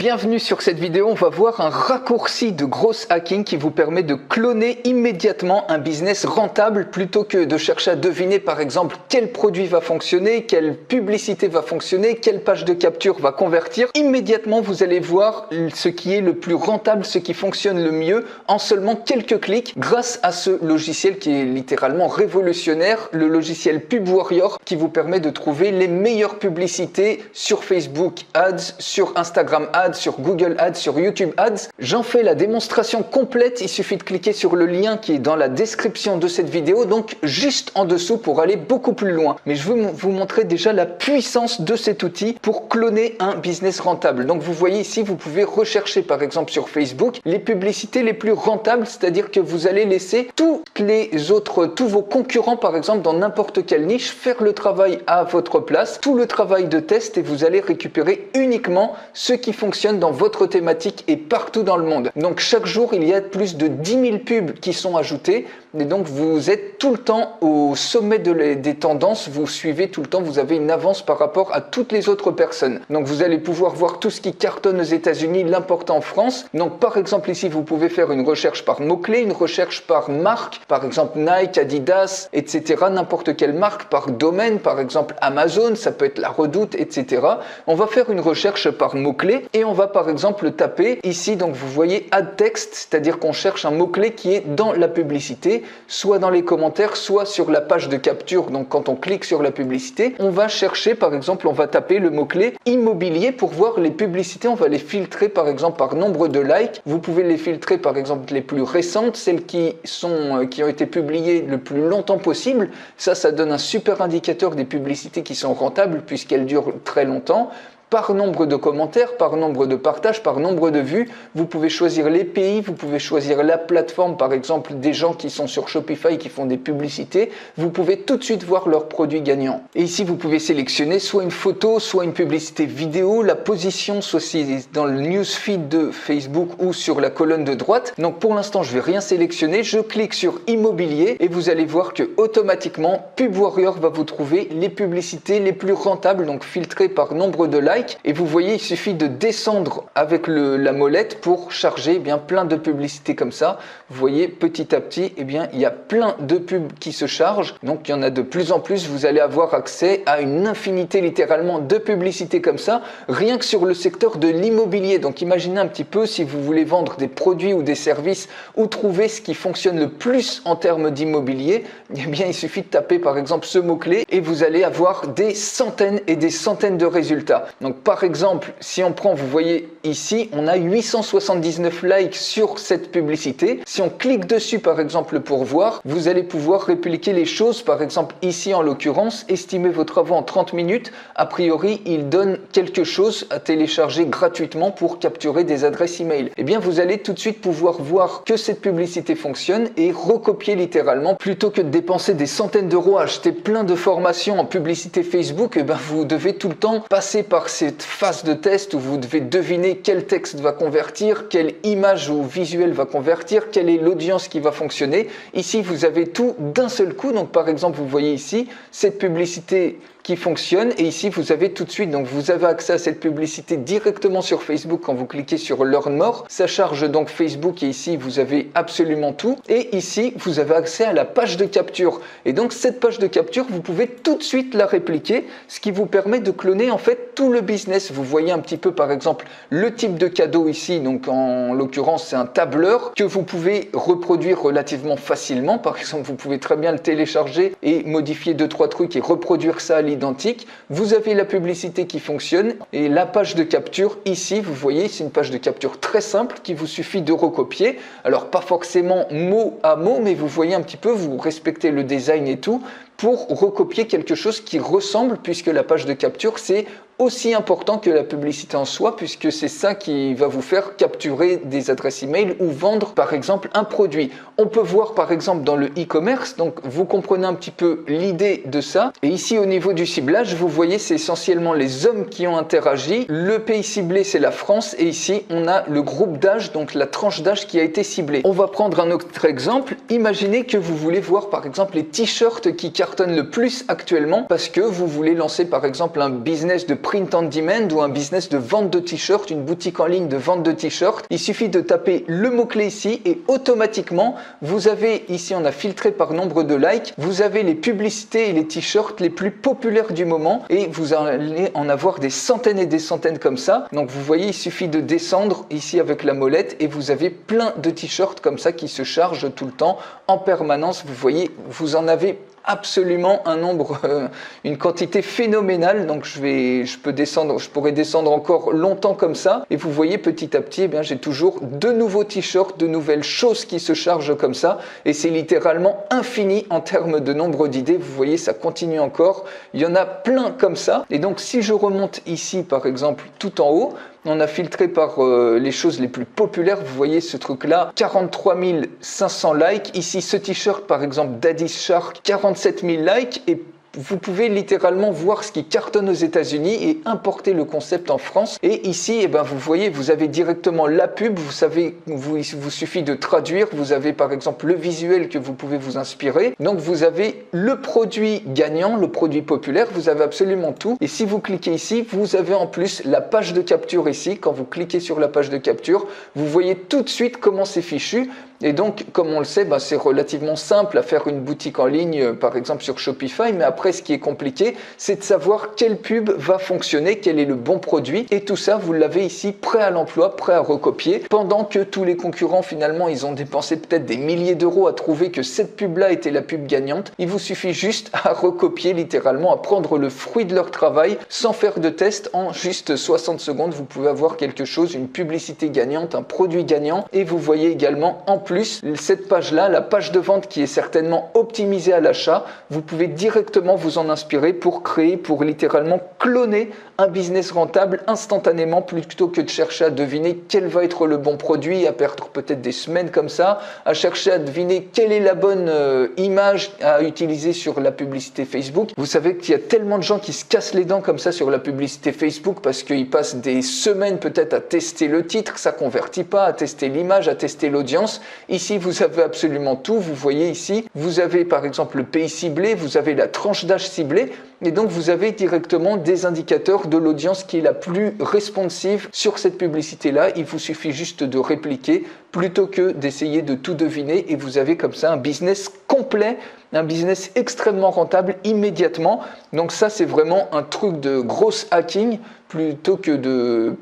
Bienvenue sur cette vidéo, on va voir un raccourci de gross hacking qui vous permet de cloner immédiatement un business rentable plutôt que de chercher à deviner par exemple quel produit va fonctionner, quelle publicité va fonctionner, quelle page de capture va convertir. Immédiatement vous allez voir ce qui est le plus rentable, ce qui fonctionne le mieux en seulement quelques clics grâce à ce logiciel qui est littéralement révolutionnaire, le logiciel PubWarrior qui vous permet de trouver les meilleures publicités sur Facebook Ads, sur Instagram Ads, sur Google Ads, sur YouTube Ads. J'en fais la démonstration complète, il suffit de cliquer sur le lien qui est dans la description de cette vidéo, donc juste en dessous pour aller beaucoup plus loin. Mais je veux vous montrer déjà la puissance de cet outil pour cloner un business rentable. Donc vous voyez ici, vous pouvez rechercher par exemple sur Facebook les publicités les plus rentables, c'est-à-dire que vous allez laisser tous vos concurrents par exemple dans n'importe quelle niche faire le travail à votre place, tout le travail de test, et vous allez récupérer uniquement ce qui fonctionne dans votre thématique et partout dans le monde. Donc chaque jour il y a plus de 10 000 pubs qui sont ajoutées et donc vous êtes tout le temps au sommet des tendances, vous suivez tout le temps, vous avez une avance par rapport à toutes les autres personnes. Donc vous allez pouvoir voir tout ce qui cartonne aux États-Unis, l'importe en France. Donc par exemple ici vous pouvez faire une recherche par mots-clés, une recherche par marque, par exemple Nike, Adidas, etc. N'importe quelle marque, par domaine, par exemple Amazon, ça peut être La Redoute, etc. On va faire une recherche par mots-clés et on va par exemple taper ici, donc vous voyez ad text, c'est-à-dire qu'on cherche un mot-clé qui est dans la publicité, soit dans les commentaires, soit sur la page de capture. Donc quand on clique sur la publicité, on va chercher par exemple, on va taper le mot-clé immobilier pour voir les publicités, on va les filtrer par exemple par nombre de likes. Vous pouvez les filtrer par exemple les plus récentes, celles qui ont été publiées le plus longtemps possible. Ça donne un super indicateur des publicités qui sont rentables puisqu'elles durent très longtemps. Par nombre de commentaires, par nombre de partages, par nombre de vues. Vous pouvez choisir les pays, vous pouvez choisir la plateforme, par exemple des gens qui sont sur Shopify qui font des publicités. Vous pouvez tout de suite voir leurs produits gagnants. Et ici, vous pouvez sélectionner soit une photo, soit une publicité vidéo, la position, soit c'est dans le newsfeed de Facebook ou sur la colonne de droite. Donc pour l'instant, je ne vais rien sélectionner. Je clique sur immobilier et vous allez voir que automatiquement, PubWarrior va vous trouver les publicités les plus rentables, donc filtrées par nombre de likes. Et vous voyez, il suffit de descendre avec la molette pour charger bien plein de publicités comme ça. Vous voyez, petit à petit, il y a plein de pubs qui se chargent. Donc il y en a de plus en plus. Vous allez avoir accès à une infinité littéralement de publicités comme ça, rien que sur le secteur de l'immobilier. Donc imaginez un petit peu si vous voulez vendre des produits ou des services ou trouver ce qui fonctionne le plus en termes d'immobilier. Il suffit de taper par exemple ce mot-clé et vous allez avoir des centaines et des centaines de résultats. Donc par exemple, si on prend, vous voyez ici, on a 879 likes sur cette publicité. Si on clique dessus par exemple pour voir, vous allez pouvoir répliquer les choses. Par exemple ici en l'occurrence, estimez vos travaux en 30 minutes. A priori, il donne quelque chose à télécharger gratuitement pour capturer des adresses email. Eh bien, vous allez tout de suite pouvoir voir que cette publicité fonctionne et recopier littéralement. Plutôt que de dépenser des centaines d'euros à acheter plein de formations en publicité Facebook, vous devez tout le temps passer par cette phase de test où vous devez deviner quel texte va convertir, quelle image ou visuel va convertir, quelle est l'audience qui va fonctionner. Ici, vous avez tout d'un seul coup. Donc, par exemple, vous voyez ici cette publicité qui fonctionne et ici vous avez tout de suite, donc vous avez accès à cette publicité directement sur Facebook quand vous cliquez sur Learn More. Ça charge donc Facebook et ici vous avez absolument tout et ici vous avez accès à la page de capture et donc cette page de capture vous pouvez tout de suite la répliquer, ce qui vous permet de cloner en fait tout le business. Vous voyez un petit peu par exemple le type de cadeau ici, donc en l'occurrence c'est un tableur que vous pouvez reproduire relativement facilement. Par exemple vous pouvez très bien le télécharger et modifier 2-3 trucs et reproduire ça à identique. Vous avez la publicité qui fonctionne et la page de capture ici, vous voyez, c'est une page de capture très simple qui vous suffit de recopier. Alors pas forcément mot à mot, mais vous voyez un petit peu, vous respectez le design et tout pour recopier quelque chose qui ressemble, puisque la page de capture c'est aussi important que la publicité en soi, puisque c'est ça qui va vous faire capturer des adresses email ou vendre par exemple un produit. On peut voir par exemple dans le e-commerce, donc vous comprenez un petit peu l'idée de ça. Et ici au niveau du ciblage, vous voyez c'est essentiellement les hommes qui ont interagi. Le pays ciblé c'est la France et ici on a le groupe d'âge, donc la tranche d'âge qui a été ciblée. On va prendre un autre exemple. Imaginez que vous voulez voir par exemple les t-shirts qui cartonnent le plus actuellement parce que vous voulez lancer par exemple un business de print on demand ou un business de vente de t-shirts, une boutique en ligne de vente de t-shirts, il suffit de taper le mot-clé ici et automatiquement, vous avez ici, on a filtré par nombre de likes, vous avez les publicités et les t-shirts les plus populaires du moment et vous allez en avoir des centaines et des centaines comme ça. Donc vous voyez, il suffit de descendre ici avec la molette et vous avez plein de t-shirts comme ça qui se chargent tout le temps en permanence. Vous voyez, vous en avez absolument un nombre, une quantité phénoménale. Donc je pourrais descendre encore longtemps comme ça. Et vous voyez petit à petit, eh bien, j'ai toujours de nouveaux t-shirts, de nouvelles choses qui se chargent comme ça. Et c'est littéralement infini en termes de nombre d'idées. Vous voyez, ça continue encore. Il y en a plein comme ça. Et donc si je remonte ici, par exemple, tout en haut, on a filtré par les choses les plus populaires. Vous voyez ce truc-là, 43 500 likes. Ici, ce t-shirt, par exemple, Daddy's Shark, 47 000 likes. Et vous pouvez littéralement voir ce qui cartonne aux États-Unis et importer le concept en France. Et ici, eh ben, vous voyez, vous avez directement la pub. Vous savez, il vous suffit de traduire. Vous avez par exemple le visuel que vous pouvez vous inspirer. Donc vous avez le produit gagnant, le produit populaire. Vous avez absolument tout. Et si vous cliquez ici, vous avez en plus la page de capture ici. Quand vous cliquez sur la page de capture, vous voyez tout de suite comment c'est fichu. Et donc, comme on le sait, ben, c'est relativement simple à faire une boutique en ligne, par exemple sur Shopify. Mais après, ce qui est compliqué, c'est de savoir quelle pub va fonctionner, quel est le bon produit. Et tout ça, vous l'avez ici prêt à l'emploi, prêt à recopier. Pendant que tous les concurrents, finalement, ils ont dépensé peut-être des milliers d'euros à trouver que cette pub-là était la pub gagnante. Il vous suffit juste à recopier littéralement, à prendre le fruit de leur travail sans faire de test. En juste 60 secondes, vous pouvez avoir quelque chose, une publicité gagnante, un produit gagnant. Et vous voyez également en plus, cette page-là, la page de vente qui est certainement optimisée à l'achat, vous pouvez directement vous en inspirer pour créer, pour littéralement cloner un business rentable instantanément plutôt que de chercher à deviner quel va être le bon produit, à perdre peut-être des semaines comme ça, à chercher à deviner quelle est la bonne image à utiliser sur la publicité Facebook. Vous savez qu'il y a tellement de gens qui se cassent les dents comme ça sur la publicité Facebook parce qu'ils passent des semaines peut-être à tester le titre, ça convertit pas, à tester l'image, à tester l'audience. Ici, vous avez absolument tout. Vous voyez ici, vous avez par exemple le pays ciblé, vous avez la tranche d'âge ciblée. Et donc, vous avez directement des indicateurs de l'audience qui est la plus responsive sur cette publicité-là. Il vous suffit juste de répliquer plutôt que d'essayer de tout deviner. Et vous avez comme ça un business complet, un business extrêmement rentable immédiatement. Donc ça, c'est vraiment un truc de gros hacking plutôt que de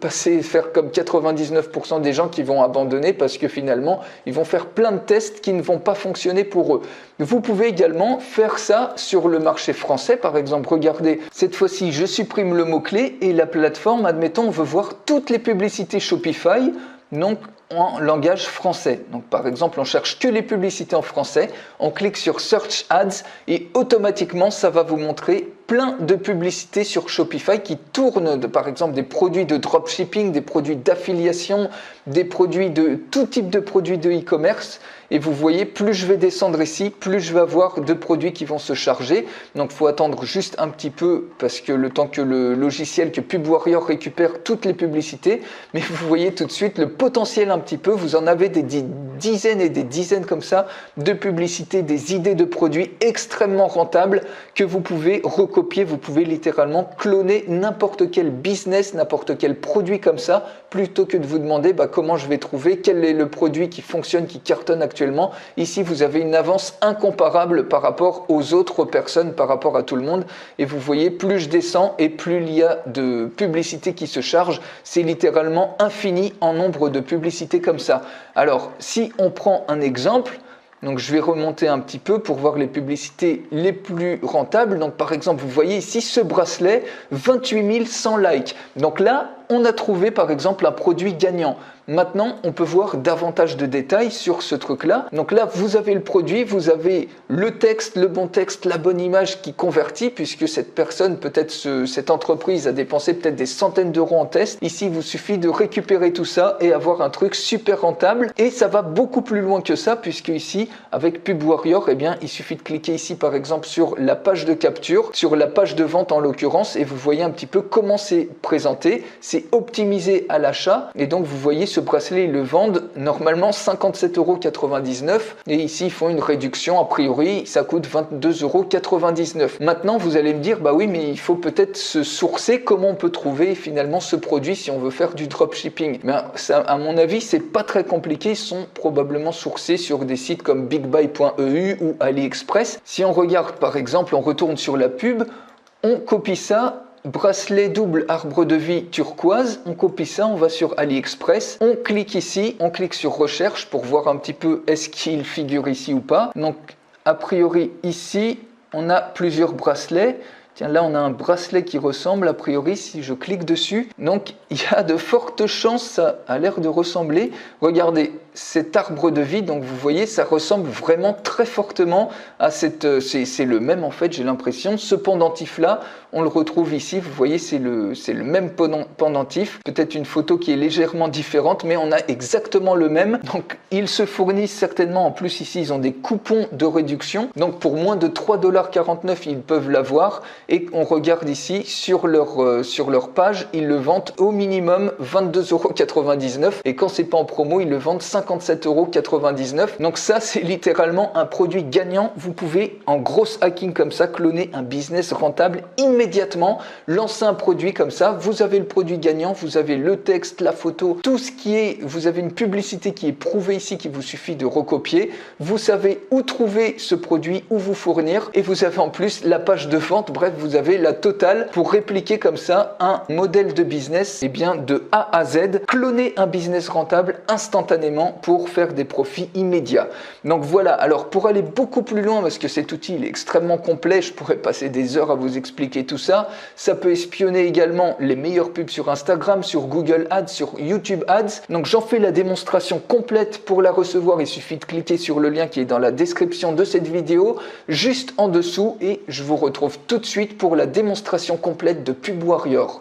faire comme 99% des gens qui vont abandonner parce que finalement, ils vont faire plein de tests qui ne vont pas fonctionner pour eux. Vous pouvez également faire ça sur le marché français. Par exemple, regardez, cette fois-ci, je supprime le mot-clé et la plateforme, admettons, on veut voir toutes les publicités Shopify, donc en langage français. Donc par exemple, on cherche que les publicités en français, on clique sur Search Ads et automatiquement, ça va vous montrer plein de publicités sur Shopify qui tournent par exemple des produits de dropshipping, des produits d'affiliation, des produits de tout type de produits de e-commerce. Et vous voyez, plus je vais descendre ici, plus je vais avoir de produits qui vont se charger. Donc il faut attendre juste un petit peu parce que le temps que le logiciel, que PubWarrior récupère toutes les publicités. Mais vous voyez tout de suite le potentiel un petit peu. Vous en avez des dizaines et des dizaines comme ça de publicités, des idées de produits extrêmement rentables que vous pouvez recopier. Vous pouvez littéralement cloner n'importe quel business, n'importe quel produit comme ça, plutôt que de vous demander comment je vais trouver quel est le produit qui fonctionne, qui cartonne actuellement. Ici, vous avez une avance incomparable par rapport aux autres personnes, par rapport à tout le monde. Et vous voyez, plus je descends et plus il y a de publicités qui se chargent. C'est littéralement infini en nombre de publicités comme ça. Alors, si on prend un exemple, donc je vais remonter un petit peu pour voir les publicités les plus rentables. Donc par exemple, vous voyez ici ce bracelet, 28 100 likes. Donc là, on a trouvé par exemple un produit gagnant. Maintenant, on peut voir davantage de détails sur ce truc-là. Donc là, vous avez le produit, vous avez le texte, le bon texte, la bonne image qui convertit, puisque cette personne, peut-être cette entreprise a dépensé peut-être des centaines d'euros en test. Ici, il vous suffit de récupérer tout ça et avoir un truc super rentable. Et ça va beaucoup plus loin que ça, puisque ici, avec PubWarrior, eh bien, il suffit de cliquer ici, par exemple, sur la page de capture, sur la page de vente en l'occurrence, et vous voyez un petit peu comment c'est présenté. C'est c'est optimisé à l'achat. Et donc vous voyez ce bracelet, ils le vendent normalement 57,99 € et ici ils font une réduction, a priori ça coûte 22,99 €. Maintenant vous allez me dire, bah oui mais il faut peut-être se sourcer, comment on peut trouver finalement ce produit si on veut faire du dropshipping. Ben, ça, à mon avis c'est pas très compliqué, ils sont probablement sourcés sur des sites comme bigbuy.eu ou AliExpress. Si on regarde par exemple, on retourne sur la pub, on copie ça, bracelet double arbre de vie turquoise, on copie ça, on va sur AliExpress, on clique ici, on clique sur recherche pour voir un petit peu est-ce qu'il figure ici ou pas. Donc a priori ici, on a plusieurs bracelets. Tiens, là, on a un bracelet qui ressemble, a priori, si je clique dessus. Donc, il y a de fortes chances, ça a l'air de ressembler. Regardez, cet arbre de vie, donc vous voyez, ça ressemble vraiment très fortement à cette... c'est le même, en fait, j'ai l'impression. Ce pendentif-là, on le retrouve ici. Vous voyez, c'est le même pendentif. Peut-être une photo qui est légèrement différente, mais on a exactement le même. Donc, ils se fournissent certainement, en plus, ici, ils ont des coupons de réduction. Donc, pour moins de 3,49 $, ils peuvent l'avoir. Et on regarde ici, sur leur page, ils le vendent au minimum 22,99 € et quand c'est pas en promo, ils le vendent 57,99 €. Donc ça, c'est littéralement un produit gagnant. Vous pouvez, en gros hacking comme ça, cloner un business rentable immédiatement, lancer un produit comme ça, vous avez le produit gagnant, vous avez le texte, la photo, tout ce qui est, vous avez une publicité qui est prouvée ici, qu'il vous suffit de recopier, vous savez où trouver ce produit, où vous fournir, et vous avez en plus la page de vente. Bref, vous avez la totale pour répliquer comme ça un modèle de business bien de A à Z, cloner un business rentable instantanément pour faire des profits immédiats. Donc voilà, alors pour aller beaucoup plus loin, parce que cet outil il est extrêmement complet, je pourrais passer des heures à vous expliquer tout ça, ça peut espionner également les meilleures pubs sur Instagram, sur Google Ads, sur YouTube Ads. Donc j'en fais la démonstration complète. Pour la recevoir, il suffit de cliquer sur le lien qui est dans la description de cette vidéo, juste en dessous, et je vous retrouve tout de suite pour la démonstration complète de Pub Warrior.